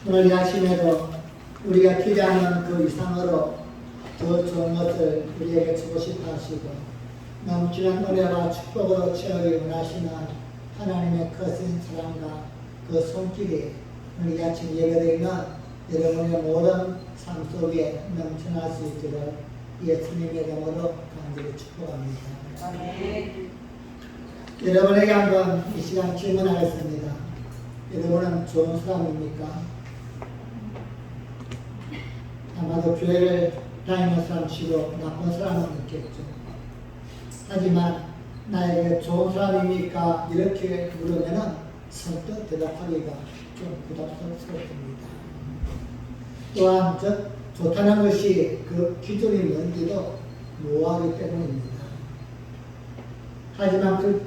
오늘 이 아침에도 우리가 기대하는 그 이상으로 더 좋은 것을 우리에게 주고 싶어 하시고 넘치는 노래와 축복으로 채우기 원하시는 하나님의 거센 사랑과 그 손길이 오늘 이 아침 예배되어 있는 여러분의 모든 삶 속에 넘쳐날 수 있도록 예수님의 이름으로 간절히 축복합니다. 아멘. 여러분에게 한번 이 시간 질문하겠습니다. 여러분은 좋은 사람입니까? 아마도 교회를 다니는 사람 치고 나쁜 사람은 없겠죠. 하지만 나에게 좋은 사람입니까? 이렇게 물으면 선뜻 대답하기가 좀 부담스럽습니다. 또한 좋다는 것이 그 기준이 뭔지도 모호하기 때문입니다. 하지만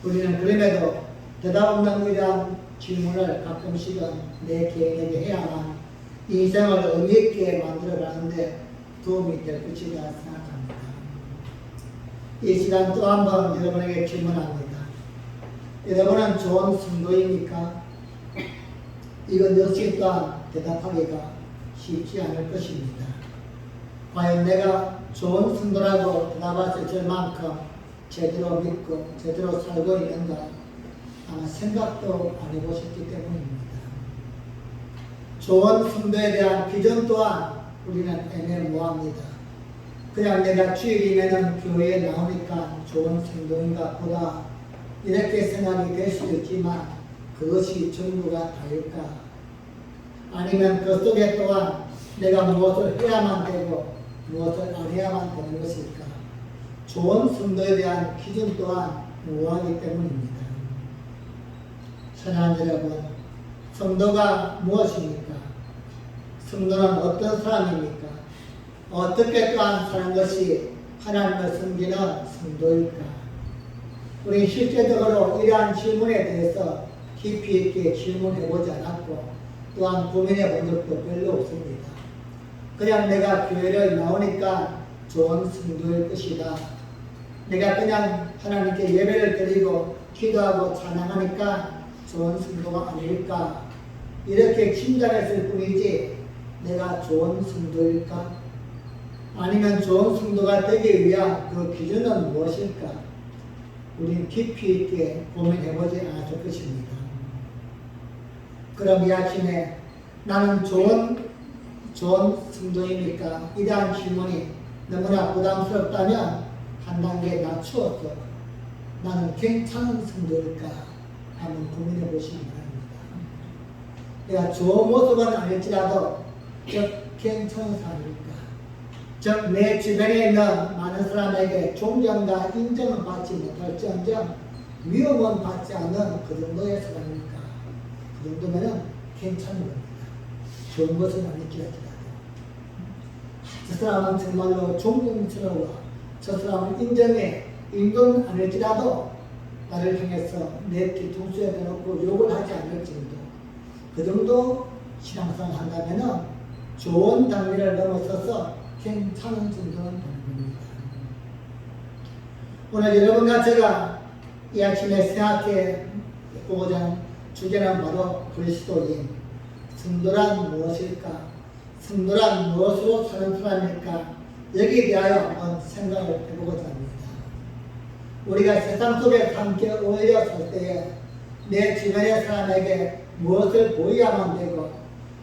우리는 그럼에도 대답 없는 의대한 질문을 가끔씩은 내 개인에게 해야만 인생을 의미있게 만들어가는데 도움이 될 것이라 생각합니다. 이 시간 또 한 번 여러분에게 질문합니다. 여러분은 좋은 성도입니까? 이건 역시 또한 대답하기가 쉽지 않을 것입니다. 과연 내가 좋은 성도라고 대답할 수 있을 만큼 제대로 믿고 제대로 살고 있는가 아마 생각도 안 해보셨기 때문입니다. 좋은 성도에 대한 기준 또한 우리는 애매모호합니다. 그냥 내가 주일이면 교회에 나오니까 좋은 성도인가 보다 이렇게 생각이 될 수도 있지만 그것이 전부가 다일까? 아니면 그 속에 또한 내가 무엇을 해야만 되고 무엇을 안 해야만 되는 것일까? 좋은 성도에 대한 기준 또한 모호하기 때문입니다. 사랑하는 여러분, 성도가 무엇입니까? 성도는 어떤 사람입니까? 어떻게 또한 사는 것이 하나님을 섬기는 성도일까? 우리 실제적으로 이러한 질문에 대해서 깊이 있게 질문해보지 않았고 또한 고민해 본 적도 별로 없습니다. 그냥 내가 교회를 나오니까 좋은 성도일 것이다. 내가 그냥 하나님께 예배를 드리고 기도하고 찬양하니까 좋은 성도가 아닐까? 이렇게 짐작했을 뿐이지 내가 좋은 성도일까? 아니면 좋은 성도가 되기 위한 그 기준은 무엇일까? 우리는 깊이 있게 고민해보지 않았을 것입니다. 그럼 이 아침에 나는 좋은 성도입니까? 이러한 질문이 너무나 부담스럽다면 한 단계 낮추어서 나는 괜찮은 성도일까? 한번 고민해 보시기 바랍니다. 내가 좋은 모습은 아닐지라도 괜찮은 사람일까? 즉 내 주변에 있는 많은 사람에게 존경과 인정을 받지 못할지언정 위험은 받지 않는 그 정도의 사람일까? 그 정도면 괜찮은 겁니다. 좋은 것은 아닐지라도 저 사람은 정말로 존경스러워 저 사람은 인정해 인정 아닐지라도 나를 향해서 내 뒤통수에 대놓고 욕을 하지 않을 정도 그 정도 신앙생활 한다면 좋은 단계를 넘어서서 괜찮은 정도는 되는 겁니다. 오늘 여러분과 제가 이 아침에 생각해 보고자 하는 주제는 바로 그리스도인 성도란 무엇일까? 성도란 무엇으로 사는 사람일까? 여기에 대하여 한번 생각을 해보고자 합니다. 우리가 세상 속에 함께 오히려 살 때에 내 주변의 사람에게 무엇을 보여야만 되고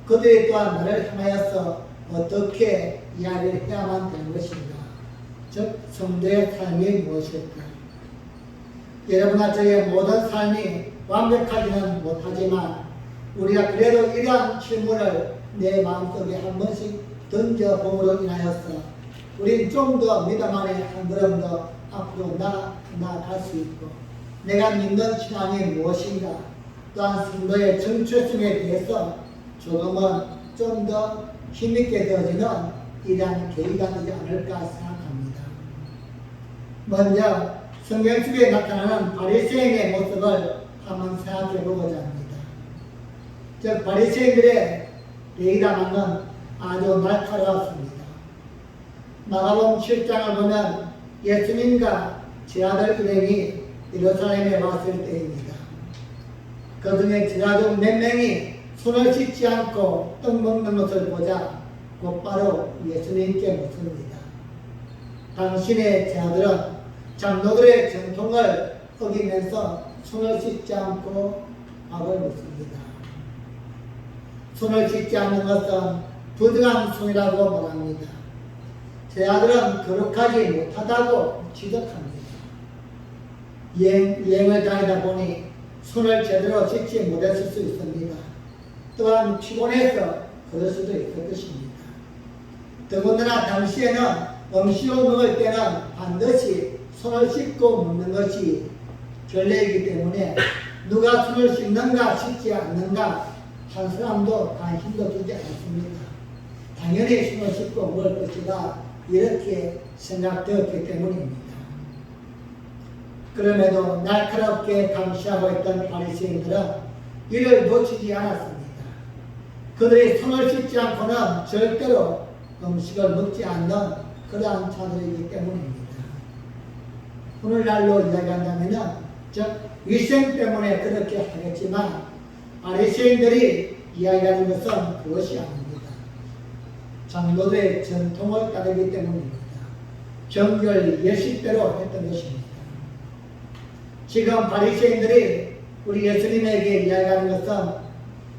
그들이 또한 나를 향하여서 어떻게 이야기를 해야만 되는 것인가? 즉 성도의 삶이 무엇일까? 여러분과 저의 모든 삶이 완벽하지는 못하지만 우리가 그래도 이러한 질문을 내 마음속에 한 번씩 던져봄으로 인하여서 우리는 좀 더 믿음 안에 한 걸음 더 앞으로 나아갈 수 있고 내가 믿는 신앙이 무엇인가 또한 성도의 정체성에 대해서 조금은 좀 더 힘있게 되어지는 이러한 계기가 되지 않을까 생각합니다. 먼저 성경 속에 나타나는 바리새인의 모습을 한번 생각해 보고자 합니다. 즉 바리새인들의 레이다만은 아주 날카로웠습니다. 마가복음 7장을 보면 예수님과 제 아들 일행이 예루살렘에 왔을 때입니다. 그 중에 제자중 몇 명이 손을 씻지 않고 떡 먹는 것을 보자 곧바로 예수님께 묻습니다. 당신의 제자들은 장로들의 전통을 어기면서 손을 씻지 않고 밥을 먹습니다. 손을 씻지 않는 것은 부정한 손이라고 말합니다. 제자들은 거룩하지 못하다고 지적합니다. 여행을 다니다 보니 손을 제대로 씻지 못했을 수 있습니다. 또한 피곤해서 그럴 수도 있을 것입니다. 더군다나 당시에는 음식을 먹을 때는 반드시 손을 씻고 먹는 것이 전례이기 때문에 누가 손을 씻는가 씻지 않는가 한 사람도 관심도 두지 않습니다. 당연히 손을 씻고 먹을 것이다 이렇게 생각되었기 때문입니다. 그럼에도 날카롭게 감시하고 있던 바리새인들은 이를 놓치지 않았습니다. 그들이 손을 씻지 않고는 절대로 음식을 먹지 않는 그러한 자들이기 때문입니다. 오늘날로 이야기한다면 즉 위생 때문에 그렇게 하겠지만 바리새인들이 이야기하는 것은 그것이 아닙니다. 장로들의 전통을 따르기 때문입니다. 정결 예식대로 했던 것입니다. 지금 바리새인들이 우리 예수님에게 이야기하는 것은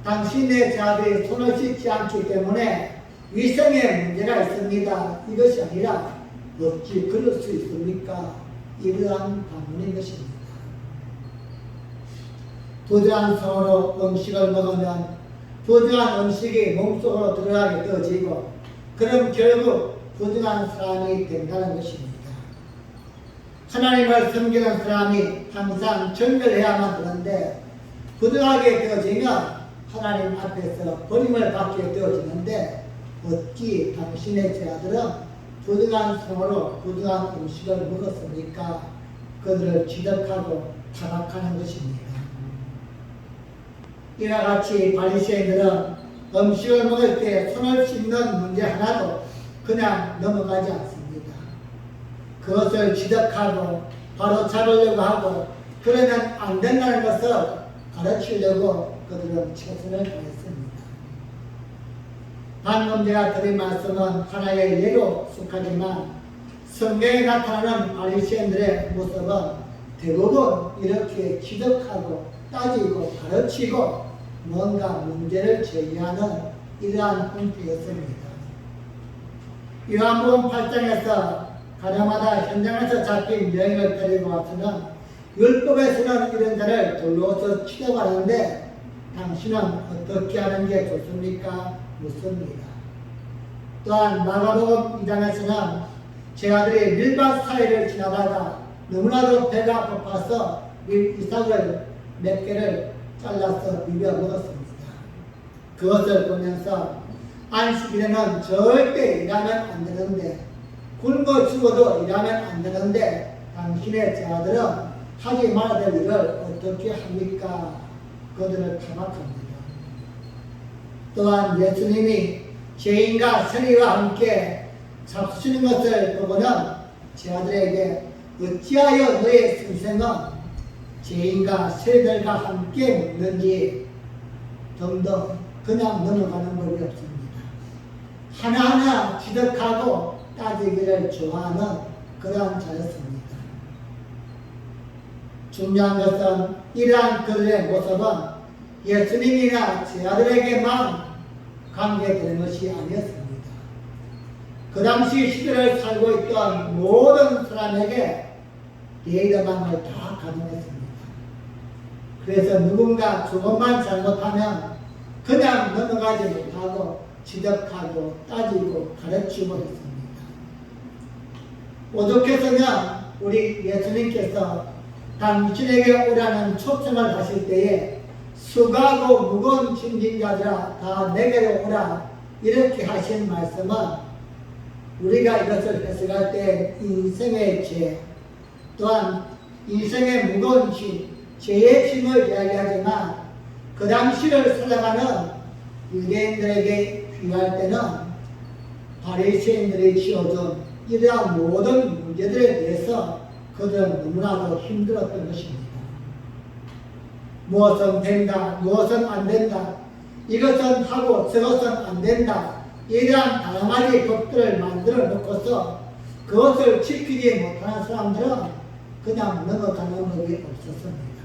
당신의 자들이 손을 씻지 않기 때문에 위생에 문제가 있습니다. 이것이 아니라 어찌 그럴 수 있습니까? 이러한 반문인 것입니다. 부정한 손으로 음식을 먹으면 부정한 음식이 몸속으로 들어가게 되어지고 그럼 결국 부정한 사람이 된다는 것입니다. 하나님을 섬기는 사람이 항상 정결해야만 하는데 부정하게 되어지면 하나님 앞에서 버림을 받게 되어지는데 어찌 당신의 제자들은 부정한 손으로 부정한 음식을 먹었습니까? 그들을 지적하고 타박하는 것입니다. 이와 같이 바리새인들은 음식을 먹을 때 손을 씻는 문제 하나도 그냥 넘어가지 않습니다. 그것을 지적하고 바로 잡으려고 하고 그러면 안 된다는 것을 가르치려고 그들은 최선을 다했습니다. 방금 제가 드린 말씀은 하나의 예로 속하지만 성경에 나타나는 바리새인들의 모습은 대부분 이렇게 지적하고 따지고 가르치고 뭔가 문제를 제기하는 이러한 형태였습니다. 요한복음 8장에서 가나마다 현장에서 잡힌 여인을 데리고 와서는 율법에서는 이런 자를 돌로서 치려가는데 당신은 어떻게 하는 게 좋습니까? 묻습니다. 또한 마가복음 2장에서는 제 아들이 밀밭 사이를 지나다가 너무나도 배가 고파서 이삭을 몇 개를 잘라서 비벼 먹었습니다. 그것을 보면서 안식일에는 절대 일하면 안 되는데 굶어 죽어도 일하면 안 되는데 당신의 제자들은 하지 말아야 될 일을 어떻게 합니까? 그들을 타박합니다. 또한 예수님이 죄인과 세리와 함께 잡수시는 것을 보고는 제자들에게 어찌하여 너의 생생은 죄인과 세리들과 함께 먹는지 등등 그냥 넘어가는 법이 없습니다. 하나하나 지적하고 따지기를 좋아하는 그러한 자였습니다. 중요한 것은 이러한 그들의 모습은 예수님이나 제자들에게만 관계되는 것이 아니었습니다. 그 당시 시대를 살고 있던 모든 사람에게 예의감을 다 가능했습니다. 그래서 누군가 조금만 잘못하면 그냥 넘어가지 못하고 지적하고 따지고 가르치고 있습니다. 오죽했으면 우리 예수님께서 당신에게 오라는 초청을 하실 때에 수고하고 무거운 짐진 자들아 다 내게로 오라 이렇게 하신 말씀은 우리가 이것을 해석할 때 인생의 죄 또한 인생의 무거운 짐 죄의 짐을 이야기하지만 그 당시를 살아가는 유대인들에게 비유할 때는 바리새인들이 지어준 이러한 모든 문제들에 대해서 그들은 너무나도 힘들었던 것입니다. 무엇은 된다, 무엇은 안 된다, 이것은 하고 저것은 안 된다. 이러한 다양한 법들을 만들어 놓고서 그것을 지키지 못하는 사람들은 그냥 넘어가는 법이 없었습니다.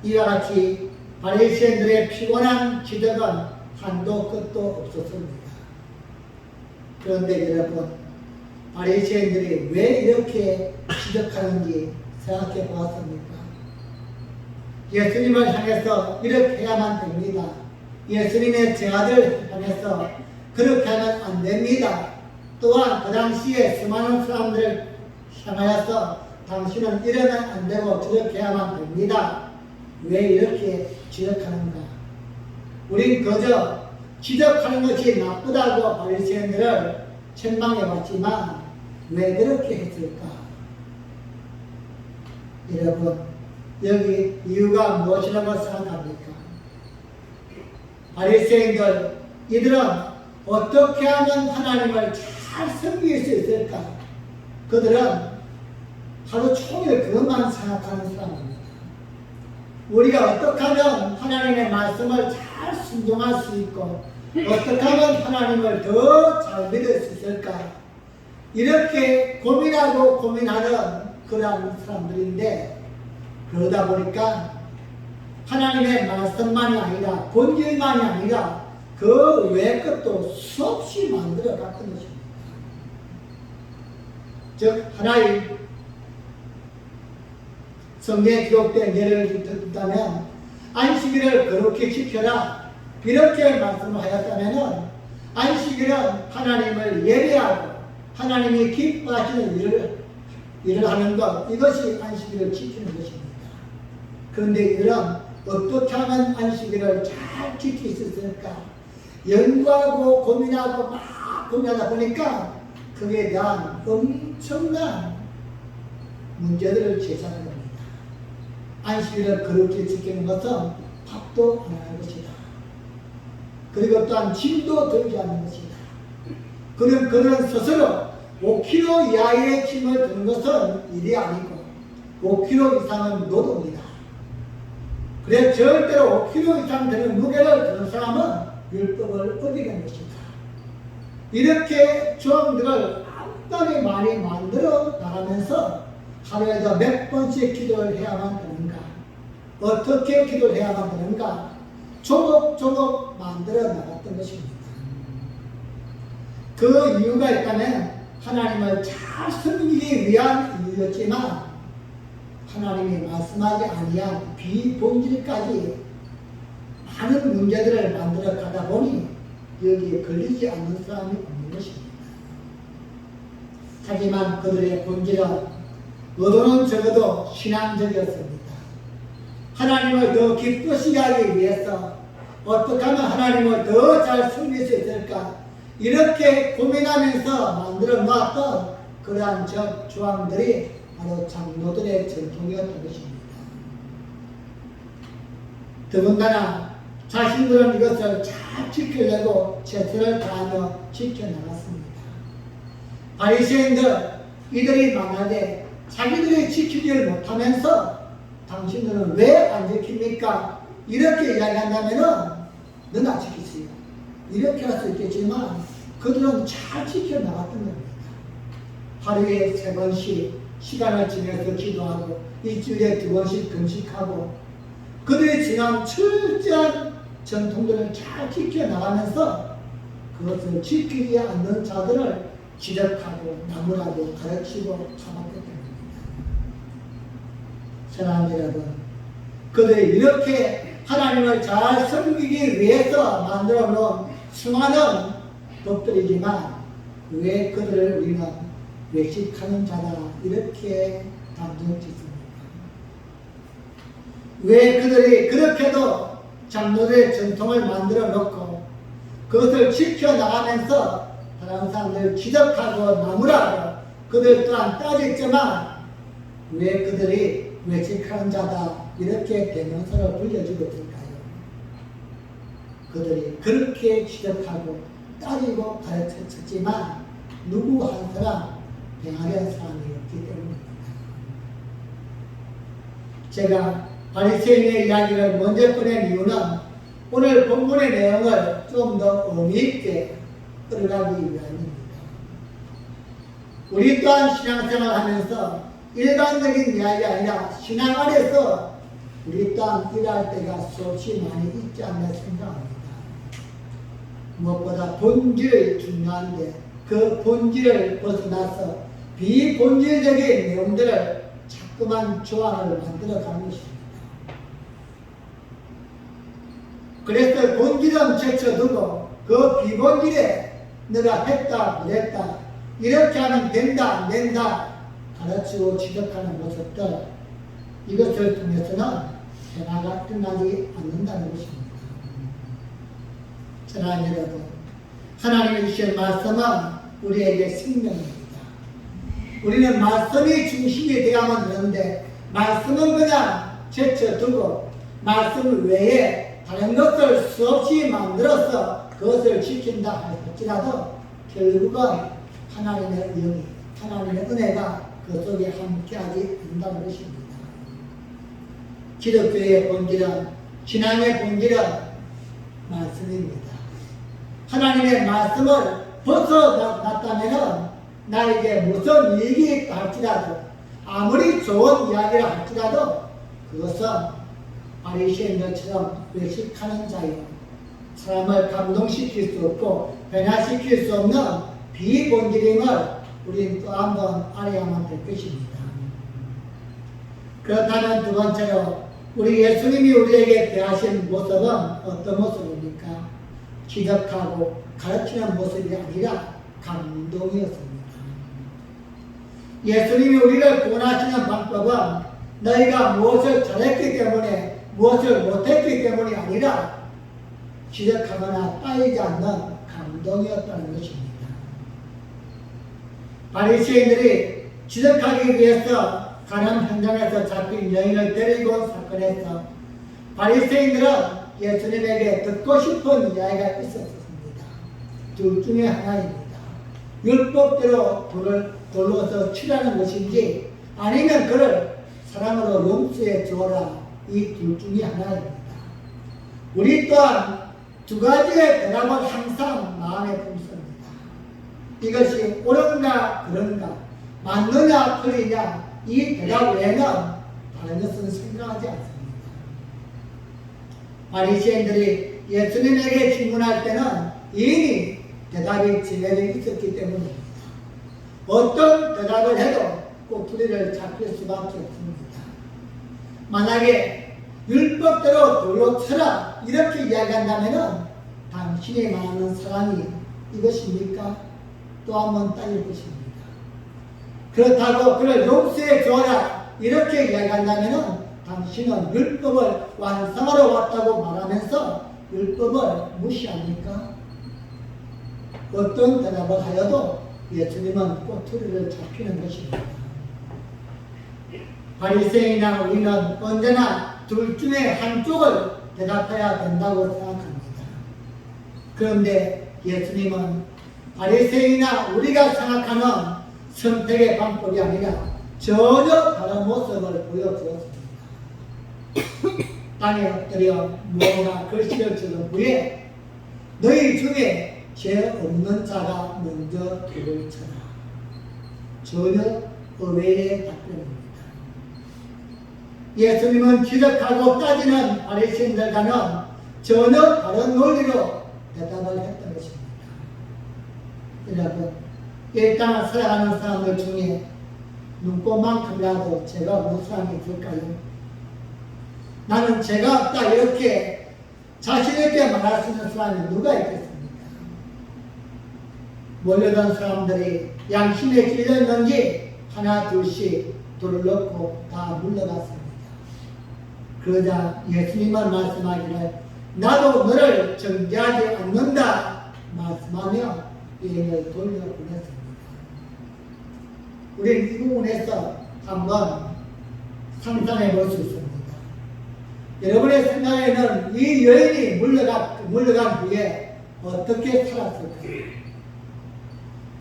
이와 같이 바리새인들의 피곤한 지적은 한도 끝도 없었습니다. 그런데 여러분, 바리새인들이 왜 이렇게 지적하는지 생각해 보았습니까? 예수님을 향해서 이렇게 해야만 됩니다. 예수님의 제자들 향해서 그렇게 하면 안 됩니다. 또한 그 당시에 수많은 사람들을 향하여서 당신은 이러면 안 되고 저렇게 해야만 됩니다. 왜 이렇게 지적하는가? 우린 그저 지적하는 것이 나쁘다고 바리새인들을 책망해 봤지만 왜 그렇게 했을까? 여러분, 여기 이유가 무엇이라고 생각합니까? 바리새인들, 이들은 어떻게 하면 하나님을 잘 섬길 수 있을까? 그들은 하루 종일 그것만 생각하는 사람입니다. 우리가 어떻게 하면 하나님의 말씀을 잘 순종할 수 있고 어떻게 하면 하나님을 더 잘 믿을 수 있을까? 이렇게 고민하고 고민하는 그러한 사람들인데, 그러다 보니까 하나님의 말씀만이 아니라 본질만이 아니라 그 외의 것도 수없이 만들어 갔던 것입니다. 즉 하나의 성경에 기록된 예를 듣다면 안식일을 그렇게 지켜라 이렇게 말씀을 하였다면 안식일은 하나님을 예배하고 하나님이 기뻐하시는 일을 하는 것, 이것이 안식일을 지키는 것입니다. 그런데 이들은 어떻게 하면 안식일을 잘 지킬 수 있을까? 연구하고 고민하고 막 고민하다 보니까 그에 대한 엄청난 문제들을 제시하는 겁니다. 안식일을 그렇게 지키는 것은 밥도 안 하는 것이다. 그리고 또한 짐도 들지 않는 것이다. 그는 스스로 5kg 이하의 짐을 드는 것은 일이 아니고 5kg 이상은 노동이다. 그래서 절대로 5kg 이상 되는 무게를 드는 사람은 율법을 어기는 것이다. 이렇게 조항들을 상당히 많이 만들어 나가면서 하루에도 몇 번씩 기도를 해야만 되는가, 어떻게 기도를 해야만 되는가, 조목조목 만들어 나갔던 것입니다. 그 이유가 있다면 하나님을 잘 섬기기 위한 이유였지만 하나님이 말씀하지 아니한 비본질까지 많은 문제들을 만들어 가다 보니 여기에 걸리지 않는 사람이 없는 것입니다. 하지만 그들의 본질은 의도는 적어도 신앙적이었습니다. 하나님을 더 기쁘시게 하기 위해서 어떻게 하면 하나님을 더 잘 섬길 수 있을까, 이렇게 고민하면서 만들어 놓았던 그러한 조항들이 바로 장로들의 전통이었던 것입니다. 더군다나 자신들은 이것을 잘 지키려고 최선을 다하며 지켜나갔습니다. 바리새인들, 이들이 만약에 자기들이 지키지를 못하면서 당신들은 왜 안 지킵니까? 이렇게 이야기한다면은 너는 안 지키세요. 이렇게 할 수 있겠지만 그들은 잘 지켜나갔던 겁니다. 하루에 3번씩 시간을 지내서 기도하고 일주일에 2번씩 금식하고 그들이 지난 철저한 전통들을 잘 지켜나가면서 그것을 지키지 않는 자들을 지적하고 나무라고 가르치고 참았기 때문입니다. 사랑하는 여러분, 그들이 이렇게 하나님을 잘 섬기기 위해서 만들어 놓은 수많은 법들이지만 왜 그들을 우리는 외식하는 자다 이렇게 단정 짓습니까? 왜 그들이 그렇게도 장로들의 전통을 만들어 놓고 그것을 지켜나가면서 다른 사람들을 지적하고 나무라고 그들 또한 따졌지만 왜 그들이 외식하는 자다 이렇게 대명사를 불려주고 있을까요? 그들이 그렇게 지적하고 따지고 가르쳤지만 누구 한 사람 병하는 사람이었기 때문입니다. 제가 바리새인의 이야기를 먼저 꺼낸 이유는 오늘 본문의 내용을 좀 더 의미 있게 끌어가기 위함입니다. 우리 또한 신앙생활 하면서 일반적인 이야기가 아니라 신앙 안에서 우리 또한 일할 때가 수없이 많이 있지 않나 생각합니다. 무엇보다 본질이 중요한데 그 본질을 벗어나서 비본질적인 내용들을 자꾸만 조항을 만들어가는 것입니다. 그래서 본질은 제쳐두고 그 비본질에 내가 했다 못했다 이렇게 하면 된다 안 된다 가르치고 지적하는 모습들 이것을 통해서는 변화가 끝나지 않는다는 것입니다. 사랑하는 여러분, 하나님의 주신 말씀은 우리에게 생명입니다. 우리는 말씀이 중심이 되어야만 되는데 말씀은 그냥 제쳐두고 말씀 외에 다른 것을 수없이 만들어서 그것을 지킨다 할지라도 결국은 하나님의 영이 하나님의 은혜가 그 속에 함께하지 않는다는 것입니다. 기독교의 본질은 신앙의 본질은 말씀입니다. 하나님의 말씀을 벗어났다면 나에게 무슨 이익이 있다 할지라도 아무리 좋은 이야기를 할지라도 그것은 바리새인들처럼 외식하는 자요 사람을 감동시킬 수 없고 변화시킬 수 없는 비본질임을 우리는 또 한 번 알아야만 될 것입니다. 그렇다면 두 번째로 우리 예수님이 우리에게 대하신 모습은 어떤 모습입니까? 기적하고 가르치는 모습이 아니라 감동이었습니다. 예수님이 우리를 구원하시는 방법은 너희가 무엇을 잘했기 때문에 무엇을 못했기 때문이 아니라 기적하거나 따이지 않는 감동이었다는 것입니다. 바리새인들이 기적하기 위해서 가난 현장에서 잡힌 여인을 데리고 온 사건에서 바리새인들은 예수님에게 듣고 싶은 이야기가 있었습니다. 둘 중에 하나입니다. 율법대로 돌로서 치라는 것인지 아니면 그를 사랑으로 용서해 주어라 이 둘 중에 하나입니다. 우리 또한 두 가지의 대답을 항상 마음에 품습니다. 이것이 옳은가 그런가 맞느냐 틀리냐 이 대답 외에는 다른 것은 생각하지 않습니다. 바리새인들이 예수님에게 질문할 때는 이미 대답이 정해져 있었기 때문입니다. 어떤 대답을 해도 꼬투리를 잡힐 수밖에 없습니다. 만약에 율법대로 돌로 쳐라 이렇게 이야기한다면 당신이 말하는 사랑이 이것입니까? 또 한 번 따질 것입니다. 그렇다고 그를 용서해 주어라 이렇게 이야기한다면 당신은 율법을 완성하러 왔다고 말하면서 율법을 무시합니까? 어떤 대답을 하여도 예수님은 꼬투리를 잡히는 것입니다. 바리새인이나 우리는 언제나 둘 중에 한쪽을 대답해야 된다고 생각합니다. 그런데 예수님은 바리새인이나 우리가 생각하는 선택의 방법이 아니라 전혀 다른 모습을 보여주었습니다. 땅에 엎드려 무언가 글씨를 적은 후에 너희 중에 죄 없는 자가 먼저 돌을 쳐라. 전혀 의외의 답변입니다. 예수님은 기적하고 따지는 바리새인들과는 전혀 다른 논리로 대답을 했던 것입니다. 여러분, 이 땅을 살아가는 사람들 중에 눈꽃만큼이라도 죄가 없는 사람이 있을까요? 나는 죄가 없다 이렇게 자신있게 말할 수 있는 사람이 누가 있겠습니까? 몰려든 사람들이 양심에 찔렸는지 하나 둘씩 돌을 넣고 다 물러갔습니다. 그러자 예수님은 말씀하기를 나도 너를 정죄하지 않는다 말씀하며 여인을 돌려보냈습니다. 우리는 이 부분에서 한번 상상해 볼 수 있습니다. 여러분의 생각에는 이 여인이 물러간 후에 어떻게 살았을까요?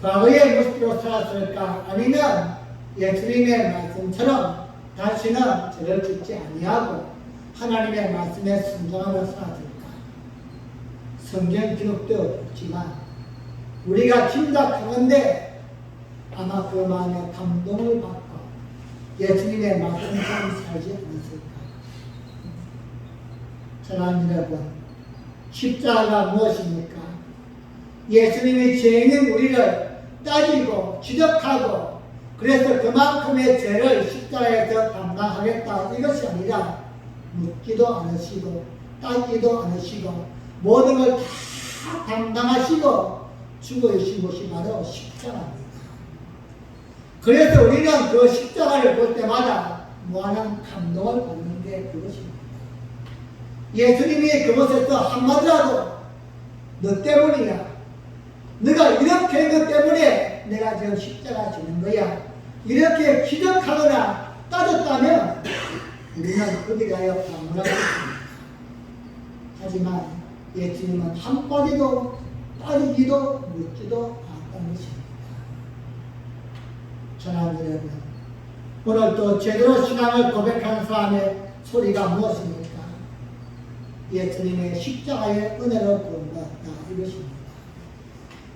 과거의 모습으로 살았을까? 아니면 예수님의 말씀처럼 다시는 죄를 짓지 아니하고 하나님의 말씀에 순종하며 살았을까? 성경 기록되어 있지만 우리가 짐작하건대 아마 그 마음에 감동을 받고 예수님의 말씀처럼 살지 않았을까. 사랑하는 여러분, 십자가가 무엇입니까? 예수님이 죄인인 우리를 따지고 지적하고 그래서 그만큼의 죄를 십자가에서 담당하겠다 이것이 아니라 묻지도 않으시고 따지도 않으시고 모든 걸 다 담당하시고 죽어주신 것이 바로 십자가입니다. 그래서 우리는 그 십자가를 볼 때마다 무한한 감동을 받는 게 그것입니다. 예수님이 그곳에서 한마디라도 너 때문이야. 너가 이렇게 한 것 때문에 내가 지금 십자가 지는 거야. 이렇게 기적하거나 따졌다면 우리는 거기에 대하여 방문하겠습니다. 하지만 예수님은 한마디도 따지지도 묻지도 않았다는 것입니다. 사랑하는 여러분, 오늘 또 제대로 신앙을 고백하는 사람의 소리가 무엇입니까? 예수님의 십자가의 은혜로 구원받았다 이것입니다.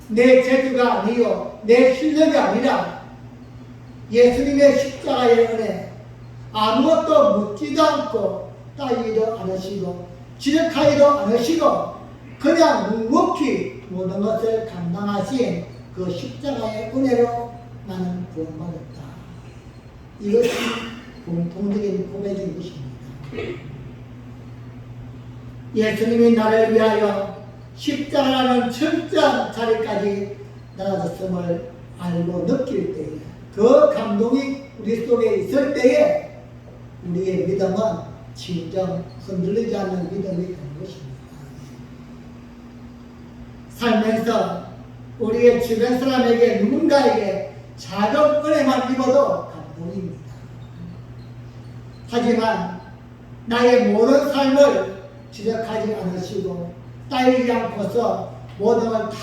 내 재주가 아니요 내 실력이 아니라 예수님의 십자가의 은혜, 아무것도 묻지도 않고 따지지도 않으시고 지적하지도 않으시고 그냥 묵묵히 모든 것을 감당하신 그 십자가의 은혜로 나는 구원받았다. 이것이 공통적인 고백인 것입니다. 예수님이 나를 위하여 십자가라는 철저한 자리까지 나아졌음을 알고 느낄 때에 그 감동이 우리 속에 있을 때에 우리의 믿음은 진정 흔들리지 않는 믿음이 되는 것입니다. 살면서 우리의 주변 사람에게 누군가에게 작은 은혜만 입어도 감동입니다. 하지만 나의 모든 삶을 지적하지 않으시고 따르지 않고서 모든 걸 다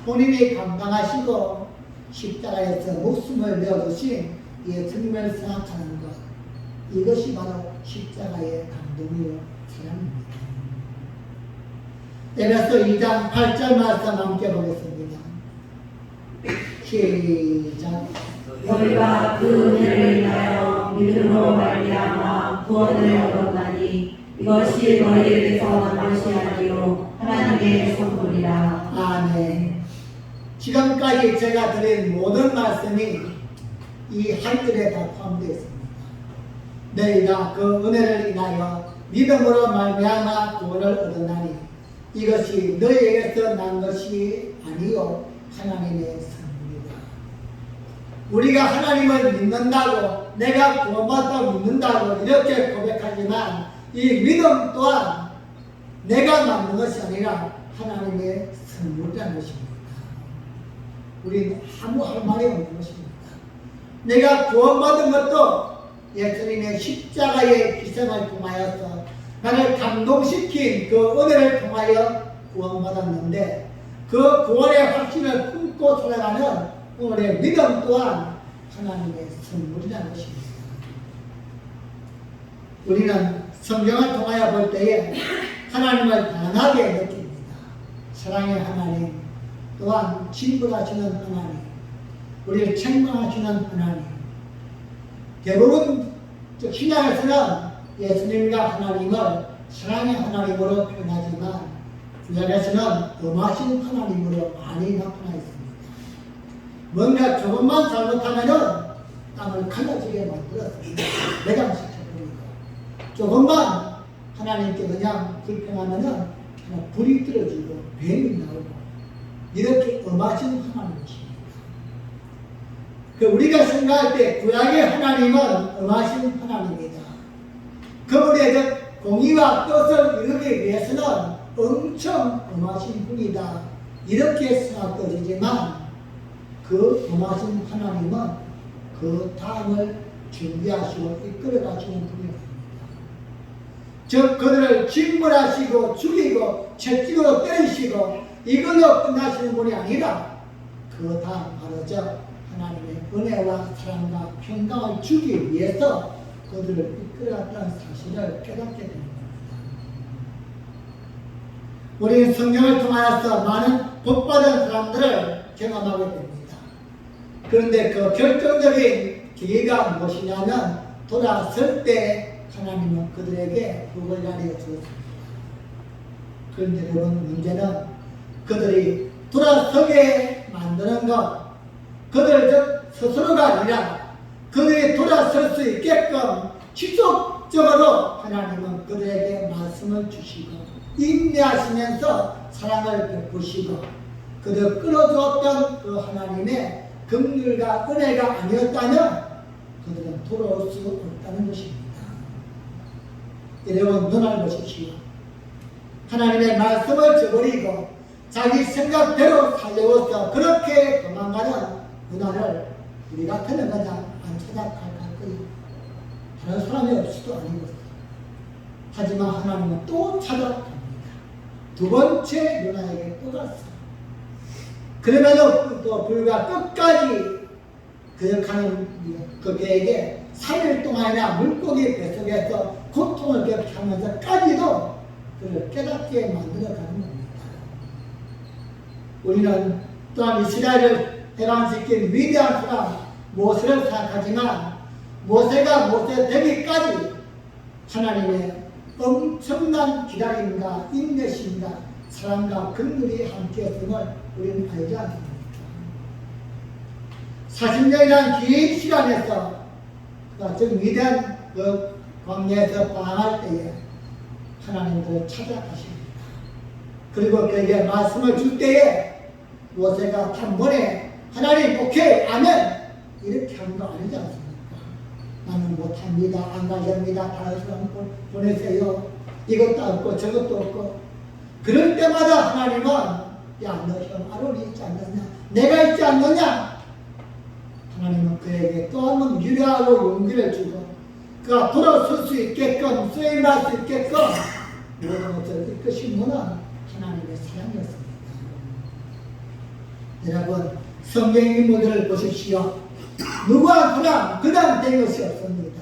본인이 감당하시고 십자가에서 목숨을 내어주신 예수님을 생각하는 것, 이것이 바로 십자가의 감동이요 사랑입니다. 에베소 2장 8절 말씀 함께 보겠습니다. 시작. 너희가 그 은혜를 인하여 믿음으로 말미암아 구원을 얻었나니 이것이 너희에게서 난 것이 아니요 하나님의 선물이라. 아멘. 지금까지 제가 드린 모든 말씀이 이 한글에 다 포함되어 있습니다. 너희가 그 은혜를 인하여 믿음으로 말미암아 구원을 얻었나니 이것이 너희에게서 난 것이 아니요 하나님의 선물이다. 우리가 하나님을 믿는다고 내가 구원받다고 믿는다고 이렇게 고백하지만 이 믿음 또한 내가 만든 것이 아니라 하나님의 선물이라는 것입니다. 우리는 아무 할 말이 없는 것입니다. 내가 구원받은 것도 예수님의 십자가의 희생을 통하여서 나를 감동시킨 그 은혜를 통하여 구원받았는데 그 구원의 확신을 품고 살아가는 오늘의 믿음 또한 하나님의 선물이라는 것입니다. 우리는 성경을 통하여 볼 때에 하나님을 강하게 느낍니다. 사랑의 하나님, 또한 진불하시는 하나님, 우리를 책망하시는 하나님. 대부분 신약에서는 예수님과 하나님을 사랑의 하나님으로 표현하지만 구약에서는 엄하신 하나님으로 많이 나타나 있습니다. 뭔가 조금만 잘못하면은 땅을 갈라지게 만들었습니다. 내가 시켜버리고 조금만 하나님께 그냥 불평하면은 불이 떨어지고 뱀이 나오고 이렇게 엄하신 하나님이십니다. 우리가 생각할 때 구약의 하나님은 엄하신 하나님이다. 그분의 공의와 뜻을 이루기 위해서는 엄청 엄하신 분이다. 이렇게 생각되지만 그 엄하신 하나님은 그 다음을 준비하시고 이끌어가시는 분이었습니다. 즉 그들을 징벌하시고 죽이고 채찍으로 때리시고 이걸로 끝나시는 분이 아니라 그 다음 바로 저 하나님의 은혜와 사랑과 평강을 주기 위해서 그들을 이끌어갔다는 사실을 깨닫게 됩니다. 우리는 성경을 통하여서 많은 복받은 사람들을 경험하게 됩니다. 그런데 그 결정적인 계기가 무엇이냐면 돌아설 때 하나님은 그들에게 복을 가르쳐 주었습니다. 그런데 여러분, 문제는 그들이 돌아서게 만드는 것, 그들 스스로가 아니라 그들이 돌아설 수 있게끔 지속적으로 하나님은 그들에게 말씀을 주시고 인내하시면서 사랑을 베푸시고 그들 끌어주었던 그 하나님의 긍휼과 은혜가 아니었다면 그들은 돌아올 수 없다는 것입니다. 여러분, 눈을 보십시오. 하나님의 말씀을 저버리고 자기 생각대로 살려서 그렇게 도망가는 문화를 우리 같으면 그냥 안 찾아갈 거예요. 다른 사람이 없이도 아니고. 하지만 하나님은 또 찾아갑니다. 두 번째 누나에게 또 갔어요. 그러면은 또 불과 끝까지 그에게 3일 동안이나 물고기 뱃속에서 고통을 겪으면서까지도 그를 깨닫게 만들어가는 겁니다. 우리는 또한 이스라엘을 해방시킨 위대한 사람 모세를 생각하지만 모세가 모세 되기까지 하나님의 엄청난 기다림과 인내심과 사랑과 긍휼이 함께했음을 우리는 알지 않습니까? 40년이라는 긴 시간에서 그 위대한 그 광야에서 방황할 때에 하나님들을 찾아가십니다. 그리고 그에게 말씀을 줄 때에 모세가 단번에 하나님 오케이 아멘 이렇게 한 거 아니지 않습니까? 나는 못합니다. 안 가렵니다. 다른 사람 보내세요. 이것도 없고 저것도 없고. 그럴 때마다 하나님은 야, 너 형 아론이 있지 않느냐? 내가 있지 않느냐? 하나님은 그에게 또 한 번 유려하고 용기를 주고 그가 돌아설 수 있게끔 쓰임할 수 있게끔 모든 것을 이끄신 분은 하나님의 사랑이었습니다. 여러분, 성경 인물들을 보십시오. 누구 하나 그당된 것이 없습니다.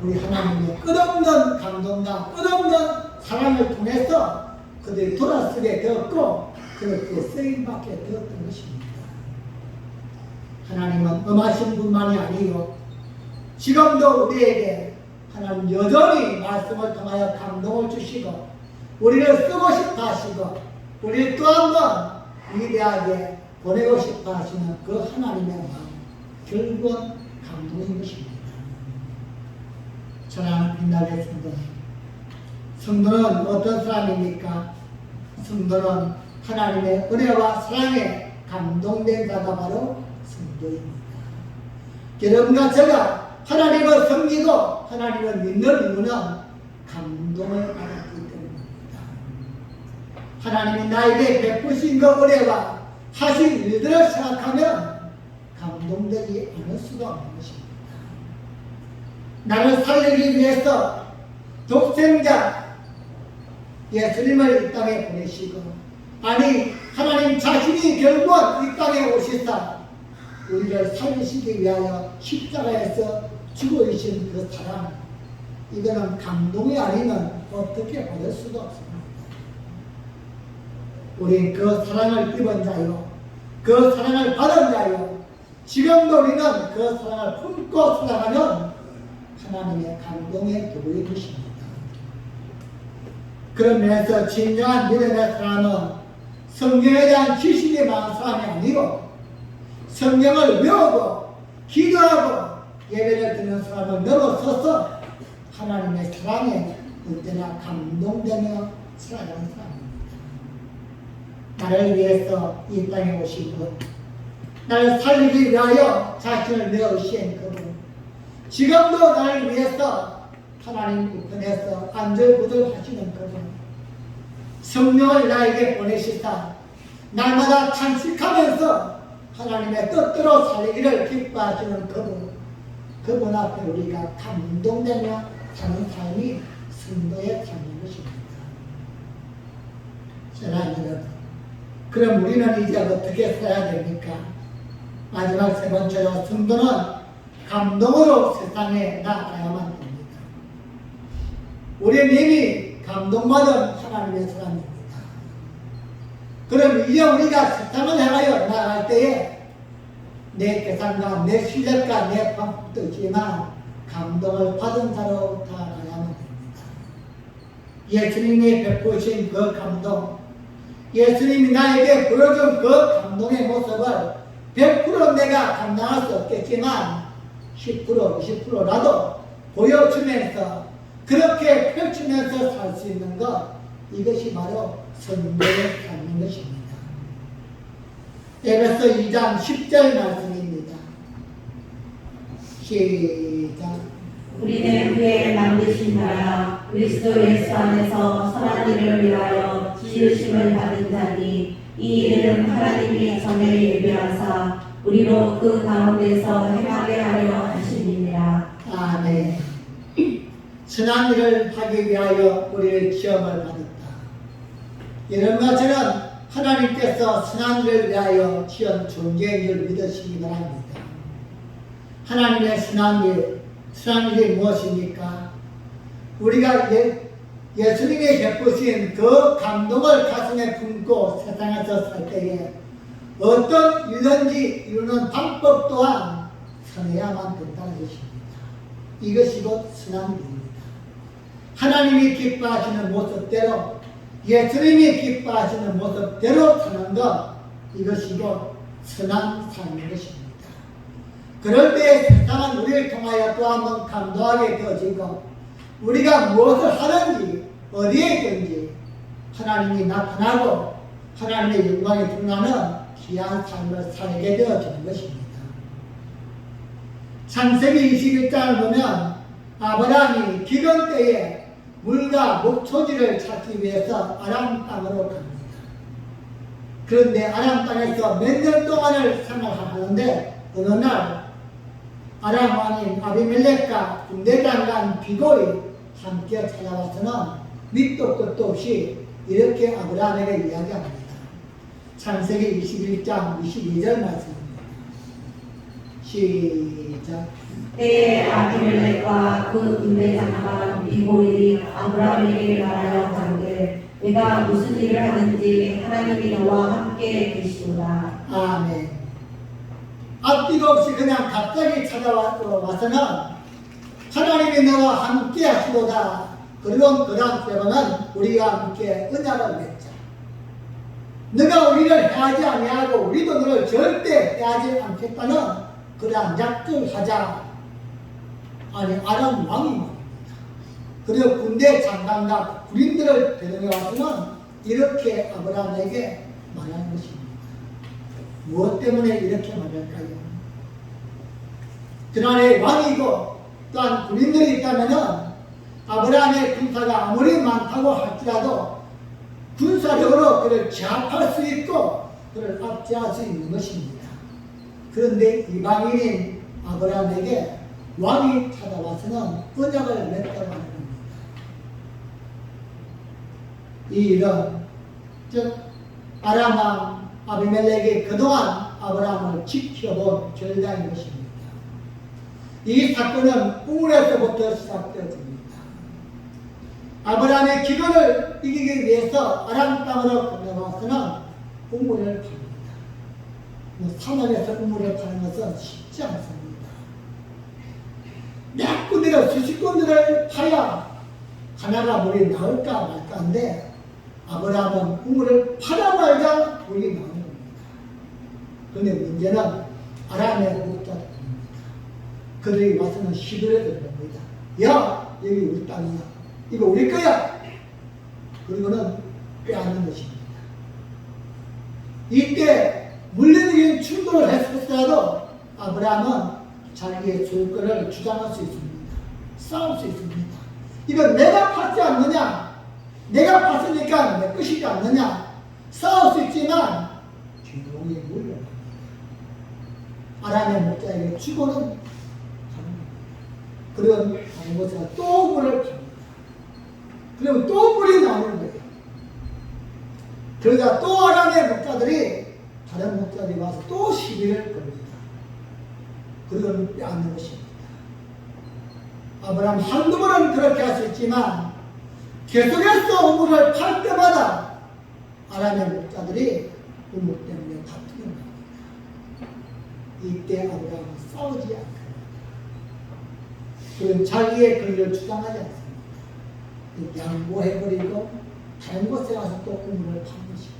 우리 하나님의 끝없는 감동과 끝없는 사랑을 통해서 그들이 돌아서게 되었고 그렇게 쓰임받게 되었던 것입니다. 하나님은 엄하신 분만이 아니요 지금도 우리에게 하나님 여전히 말씀을 통하여 감동을 주시고 우리를 쓰고 싶어 하시고 우리를 또 한 번 위대하게 보내고 싶어 하시는 그 하나님의 마음 결국은 감동인 것입니다. 사랑하는 빛나게 성도, 성도는 어떤 사람입니까? 성도는 하나님의 은혜와 사랑에 감동된 자가 바로 성도입니다. 여러분과 제가 하나님을 섬기고 하나님을 믿는 이유는 감동을 받았기 때문입니다. 하나님이 나에게 베푸신 그 은혜와 하신 일들을 생각하면 감동되지 않을 수가 없는 것입니다. 나를 살리기 위해서 독생자 예수님을 이 땅에 보내시고 아니 하나님 자신이 결국은 이 땅에 오시사 우리를 살리시기 위하여 십자가에서 죽어주신 그 사랑 이거는 감동이 아니면 어떻게 받을 수가 없습니다. 우리 그 사랑을 입은 자요 그 사랑을 받은 자요 지금도 우리는 그 사랑을 품고 살아가는 하나님의 감동의 도구인 것입니다. 그런 면에서 진정한 믿음의 사람은 성경에 대한 지식이 많은 사람이 아니고 성경을 외우고 기도하고 예배를 드리는 사람을 넘어서서 하나님의 사랑에 언제나 감동되며 살아가는 사람입니다. 나를 위해서 이 땅에 오신 분, 나를 살리기 위하여 자신을 내어주신 그분, 지금도 나를 위해서 하나님 우편에서 안절부절 하시는 그분, 성령을 나에게 보내시사 날마다 탄식하면서 하나님의 뜻대로 살리기를 기뻐하시는 그분 앞에 우리가 감동되며 사는 삶이 성도의 삶인 것입니다. 사랑하는 여러분, 그럼 우리는 이제 어떻게 살아야 됩니까? 마지막 세 번째로 성도는 감동으로 세상에 나아가야만 됩니다. 우리는 이미 감동받은 하나님의 사람입니다. 그럼 이제 우리가 세상을 향하여 나아갈 때에 내 계산과 내 실력과 내 방법도 있지만 감동을 받은 자로 다가가야만 됩니다. 예수님이 베푸신 그 감동, 예수님이 나에게 보여준 그 감동의 모습을 100% 내가 감당할 수 없겠지만 10%, 20%라도 보여주면서 그렇게 펼치면서 살 수 있는 것, 이것이 바로 선교를 갖는 것입니다. 에베소 2장 10절 말씀입니다. 시작. 우리는 그의 만드신 나라 그리스도 예수 안에서 선한 일을 위하여 지으심을 받은 자니 이 일은 하나님이 전에 예비하사 우리로 그 가운데서 행하게 하려 하심이니라. 아멘. 선한 일을 하기 위하여 우리를 지음을 받았다. 여러분과 저는 하나님께서 선한 일을 위하여 지은 존재인 줄 믿으시기 바랍니다. 하나님의 선한 일이 무엇입니까? 우리가 예수님이 베푸신 그 감동을 가슴에 품고 세상에서 살 때에 어떤 일든지 이루는 방법 또한 선해야만 된다는 것입니다. 이것이 곧 선한 일입니다. 하나님이 기뻐하시는 모습대로, 예수님이 기뻐하시는 모습대로 사는 것, 이것이 곧 선한 삶인 것입니다. 그럴 때 세상은 우리를 통하여 또 한 번 감동하게 되어지고 우리가 무엇을 하든지 어디에 있든지 하나님이 나타나고 하나님의 영광이 드러나는 귀한 삶을 살게 되어지는 것입니다. 창세기 21장을 보면 아브라함이 기근 때에 물과 목초지를 찾기 위해서 아람 땅으로 갑니다. 그런데 아람 땅에서 몇 년 동안을 생활하는데 어느 날 아람 왕인 아비멜렉과 군대장관 비골이 함께 찾아와서는 밑도 끝도 없이 이렇게 아브라함에게 이야기합니다. 창세기 21장 22절 말씀입니다. 시작. 때에 아비멜렉과 그 군대장관 비골이 아브라함에게 말하여 가로되 내가 무슨 일을 하든지 하나님이 너와 함께 계시도다. 아멘. 앞뒤도 없이 그냥 갑자기 찾아와서는 하나님이 너와 함께 하시도다. 그리고 그 다음 때문은 우리가 함께 언약을 맺자. 너가 우리를 해하지 아니하고 우리도 너를 절대 해하지 않겠다는 그러한 약속을 하자. 아니 아람 왕이 말입니다. 그리고 군대 장관과 군인들을 데려가 와서는 이렇게 아브라함에게 말하는 것입니다. 무엇 때문에 이렇게 말할까요? 그날의 왕이고 또한 군인들이 있다면 아브라함의 군사가 아무리 많다고 할지라도 군사적으로 그를 제압할 수 있고 그를 압제할 수 있는 것입니다. 그런데 이방인인 아브라함에게 왕이 찾아와서는 언약을 맺다고 하는 겁니다. 이 일은 즉 아람 왕 아비멜렉이 그동안 아브라함을 지켜본 결과인 것입니다. 이 사건은 우물에서부터 시작되어집니다. 아브라함의 기근을 이기기 위해서 아람 땅으로 건너와서는 우물을 팝니다. 사막에서 우물을 파는 것은 쉽지 않습니다. 몇 군데를 수십 군데를 파야 하나가 물이 나올까 말까 한데 아브라함은 우물을 파자마자 물이 나오는 겁니다. 그런데 문제는 아람의 목자들입니다. 그들이 와서는 시비를 거는 겁니다. 야, 여기 우리 땅이야. 이거 우리 거야. 그리고는 빼앗는 것입니다. 이때 물리적인 충돌을 했었더라도 아브라함은 자기의 소유권을 주장할 수 있습니다. 싸울 수 있습니다. 이거 내가 팠지 않느냐? 내가 팠으니까 내 것이지 않느냐? 싸울 수 있지만 조용히 물려갑니다. 아람의 목자에게 주고는 가는 겁니다. 그리고 다른 곳에서 또 물을 팝니다. 그리고 또 물이 나오는 거예요. 그러다 또 아람의 목자들이 다른 목자들이 와서 또 시비를 겁니다. 그리고는 빼앗는 것입니다. 아브라함 한두 번은 그렇게 할 수 있지만 계속해서 우물을 팔 때마다 아람의 목자들이 우물 때문에 다투는 겁니다. 이때 아브라함은 싸우지 않습니다. 그는 자기의 권리를 주장하지 않습니다. 양보해버리고 다른 곳에 가서 또 우물을 판 것입니다.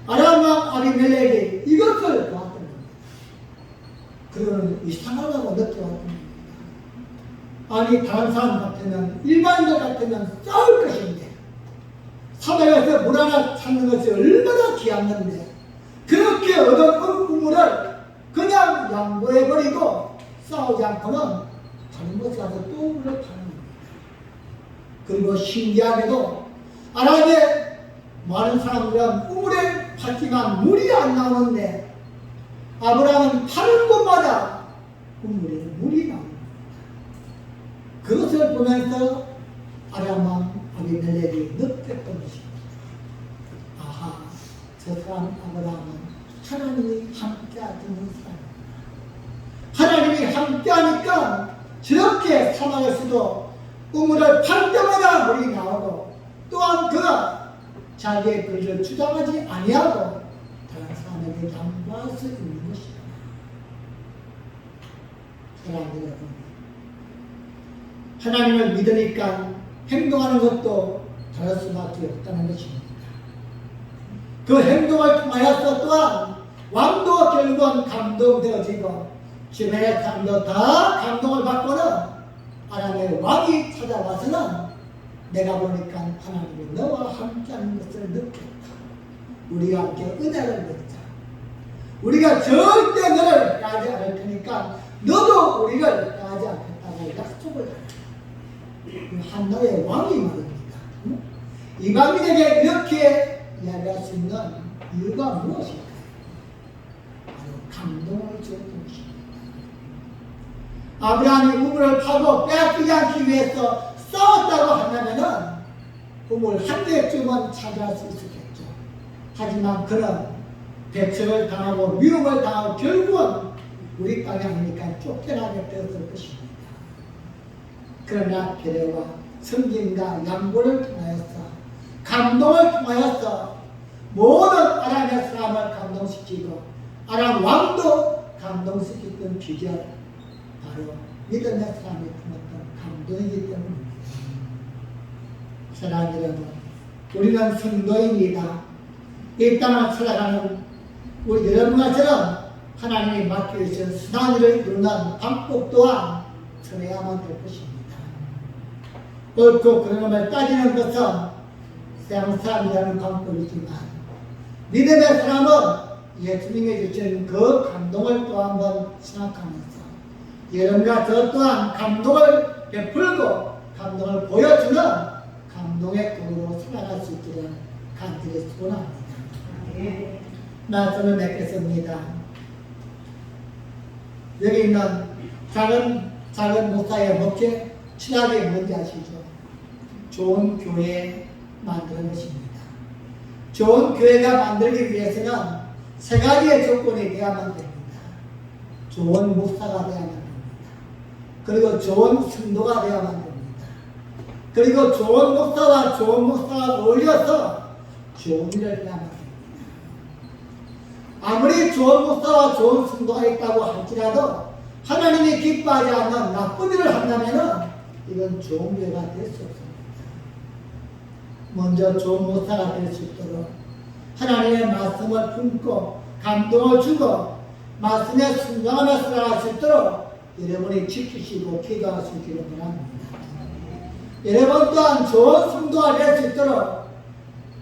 아람 왕 아비멜렉이 이것을 보았던 겁니다. 그는 이상하다고 느껴왔던 겁니다. 아니 다른 사람 같으면 일반인들 같으면 싸울 것인데 사막에서 물 하나 찾는 것이 얼마나 귀한건데 그렇게 얻은 우물을 그냥 양보해버리고 싸우지 않고는 다른 곳에 가서 또 우물을 파는 겁니다. 그리고 신기하게도 아람의 많은 사람들은 우물에 팠지만 물이 안 나오는데 아브라함은 파는 곳마다 우물에 물이 나옵니다. 그것을 보면서 아람 왕 아비멜렉이 느꼈던 것입니다. 아하, 저 사람 아브라함은 하나님이 함께 하시는 사람입니다. 하나님이 함께 하니까 저렇게 사막에서도 우물을 팔 때마다 물이 나오고 또한 그가 자기의 권리를 주장하지 아니하고 다른 사람에게 양보할 수 있는 것입니다. 사랑하는 여러분, 하나님을 믿으니까 행동하는 것도 다를 수밖에 없다는 것입니다. 그 행동을 통하여서 또한 왕도 결국은 감동되어지고 주변의 사람도 다 감동을 받고는 아람의 왕이 찾아와서는 내가 보니까 하나님이 너와 함께하는 것을 느꼈다. 우리가 함께 은혜를 받자. 우리가 절대 너를 가지 않을 테니까 너도 우리를 가지 않겠다고 약속을 하라. 한나라의 왕이 말입니다. 이방인에게 이렇게 이야기할 수 있는 이유가 무엇일까요? 바로 감동을 주었던 것입니다. 아브라함이 우물을 파고 빼앗기지 않기 위해서 싸웠다고 한다면은 우물 한 개쯤은 차지할 수 있었겠죠. 하지만 그는 배척을 당하고 미움을 당하고 결국은 우리 땅이 아니니까 쫓겨나게 되었을 것입니다. 그러나 배려와 섬김과 양보를 통하여서 감동을 통하여서 모든 아람의 사람을 감동시키고 아람 왕도 감동시켰던 비결 바로 믿음의 사람이 품었던 감동이기 때문입니다. 사랑하는 여러분, 우리는 성도입니다. 이 땅을 살아가는 우리 여러분처럼 하나님이 맡겨주신 수단을 이루는 방법 또한 전해야만 될 것입니다. 옳고 그런 것을 따지는 것은 세상 사람이라는 방법이지만 믿음의 사람은 예수님이 주신 그 감동을 또 한번 생각하면서 여러분과 저 또한 감동을 베풀고 감동을 보여주는 감동의 공으로 살아갈 수 있기를 간절히 소원합니다. 말씀을 맺겠습니다. 여기 있는 작은 목사의 목재 친하게 뭔지 아시죠? 좋은 교회 만드는 것입니다. 좋은 교회가 만들기 위해서는 세 가지의 조건이 되어야만 됩니다. 좋은 목사가 되어야만 됩니다. 그리고 좋은 성도가 되어야만 됩니다. 그리고 좋은 목사가 어울려서 좋은 일을 해야만 됩니다. 아무리 좋은 목사와 좋은 성도가 있다고 할지라도 하나님이 기뻐하지 않는 나쁜 일을 한다면 이건 좋은 교회가 될 수 없습니다. 먼저 좋은 목사가 될 수 있도록 하나님의 말씀을 품고 감동을 주고 말씀에 순종하며 살아갈 수 있도록 여러분이 지키시고 기도할 수 있기를 바랍니다. 여러분 또한 좋은 성도가 될 수 있도록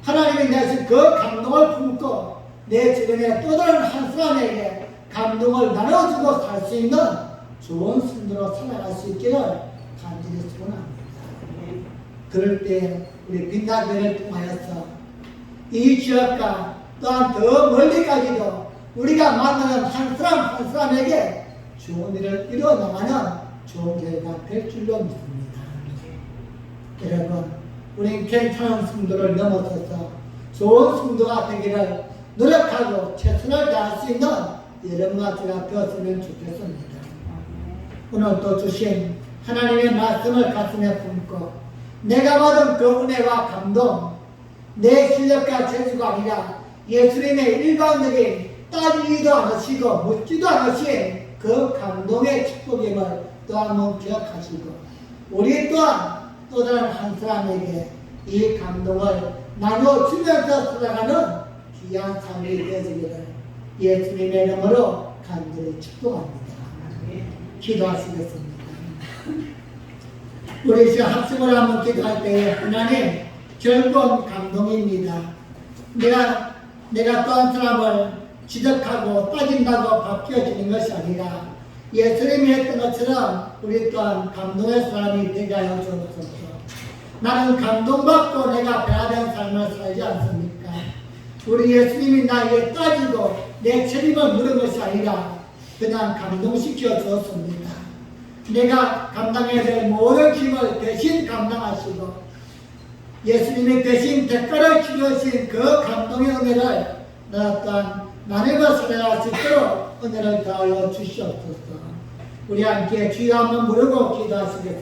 하나님이 내신 그 감동을 품고 내 주변에 또 다른 한 사람에게 감동을 나눠주고 살 수 있는 좋은 성도로 살아갈 수 있기를 간절히 소원합니다. 그럴 때 우리 빛나교회를 통하여서 이 지역과 또한 더 멀리까지도 우리가 만나는 한 사람에게 좋은 일을 이뤄나가는 좋은 교회가 될 줄로 믿습니다. 여러분, 우리 괜찮은 성도를 넘어서서 좋은 성도가 되기를 노력하고 최선을 다할 수 있는 여러분과 제가 되었으면 좋겠습니다. 오늘 또 주신 하나님의 말씀을 가슴에 품고 내가 받은 그 은혜와 감동 내 실력과 재주가 아니라 예수님의 일반적인 따지지도 않으시고 묻지도 않으신 그 감동의 축복임을 또 한번 기억하시고 우리 또한 또 다른 한 사람에게 이 감동을 나눠주면서 살아가는 귀한 삶이 되어지기를 예수님의 이름으로 간절히 축복합니다. 기도하시겠습니다. 우리 이제 합심을 한번 기도할 때에 하나님 결국은 감동입니다. 내가 또 한 사람을 지적하고 따진다고 바뀌어지는 것이 아니라 예수님이 했던 것처럼 우리 또한 감동의 사람이 되게 하여 주옵소서. 나는 감동받고 내가 변화된 삶을 살지 않습니까? 우리 예수님이 나에게 따지고 내 책임을 물은 것이 아니라 그냥 감동시켜 주었습니다. 내가 감당해야 될 모든 힘을 대신 감당하시고 예수님이 대신 대가를 치르신 그 감동의 은혜를 나 또한 나누며 살아갈 수 있도록 은혜를 더하여 주시옵소서. 우리 함께 주여 한번 부르고 기도하시겠습니다.